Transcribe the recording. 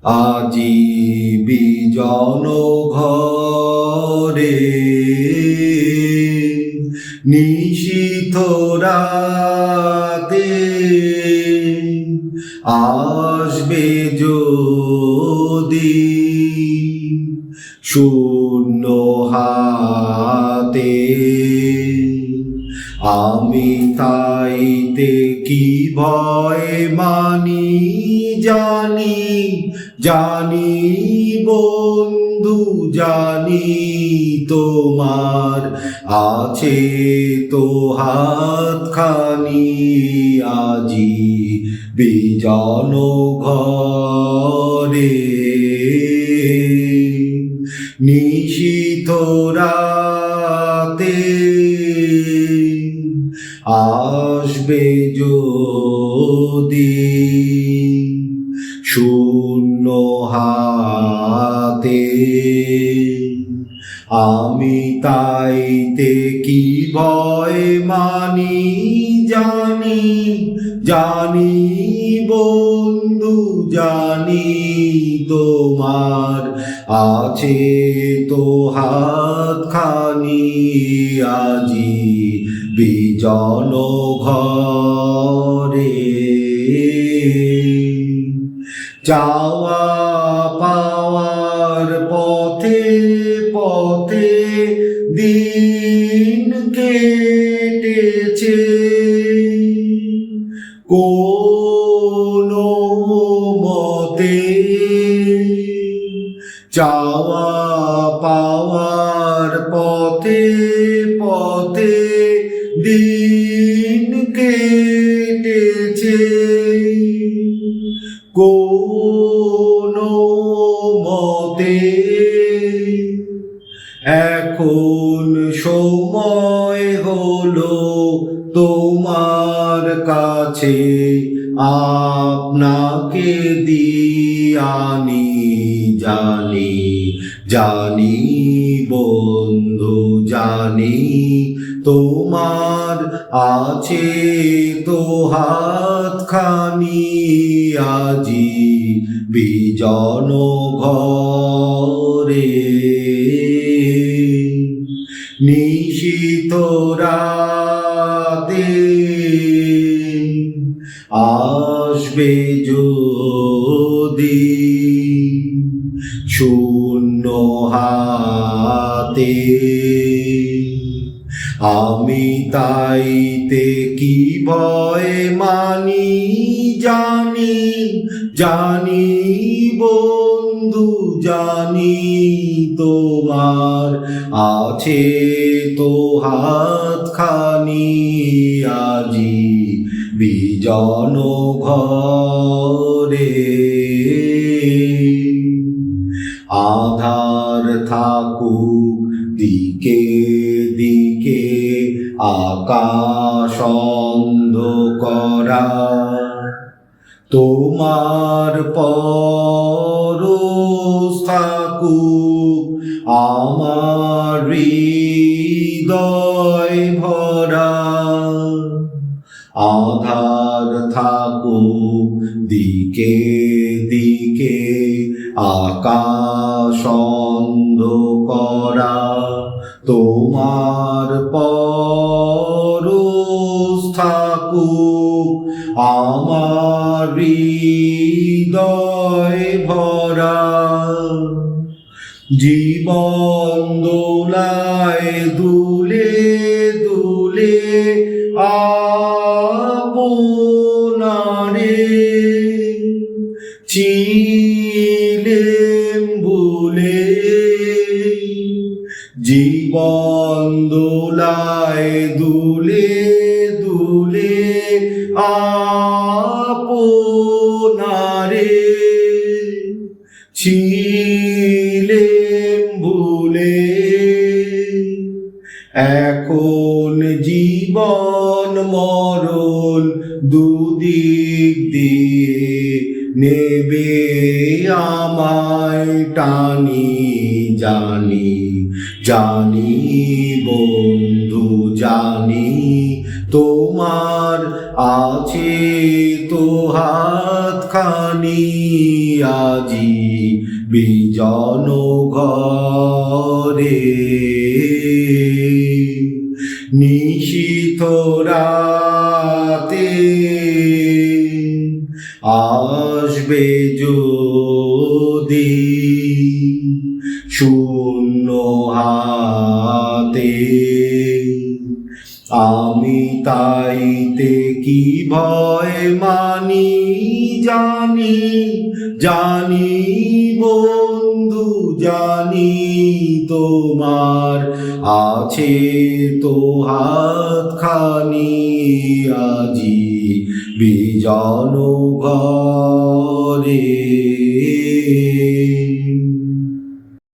আজি বিজন ঘরে নিশীথ রাতে আসবে যদি শূন্য হাতে, আমি তাইতে কি ভয় মানি জানি, জানি বন্ধু জানি তোমার আছে তো হাতখানি। আজি বিজন ঘরে নিশীথ রাতে আসবে যদি শূন্য হাতে, আমি তাইতে কি ভয় মানি জানি, জানি বন্ধু জানি তোমার আছে তো হাতখানি। আজি বিজন ঘরে চাওয়া পাওয়ার পথে পথে দিন কেটেছে, কোনো মতে চাওয়া পাওয়ার পথে পথে দিন কেটেছে, কোনো মতে এখন সময় হলো তোমার কাছে আপনাকে দিয়ানি। জানি, জানি বন্ধু জানি তোমার আছে তো হাতখানি। আজি বিজন ঘরে নিশীথ রাতে আসবে যদি শূন্য হাতে, আমি তাইতে কি ভয় মানি জানি, জানি বন্ধু জানি তোমার আছে তো হাতখানি। আজি বিজন ঘরে আধার থাকুক দিকে দিকে আকাশ অন্ধকারা, তোমার পরশ থাকুক আমার হৃদয় ভরা। আধার থাকুক দিকে দিকে আকাশ অন্ধকারা, তোমার পরশ থাকুক আমার হৃদয় ভরা। জীবন দোলায় দুলে দুলে আপনারে ছিলেম ভুলে, জীবন দোলায় দুলে দুলে আপনারে ছিলেম ভুলে। এখন জীবন মরণ দুদিক দিয়ে নেবে আমায় টানি। জানি, জানি বন্ধু জানি তোমার আছে তো হাতখানি আজি বিজন ঘরে, নিশীথ রাতে আসবে যদি শূন্য হাতে, আমি তাইতে কি ভয় মানি, জানি জানি বন্ধু জানি, তোমার আছে তো হাতখানি আজি বিজন ঘরে।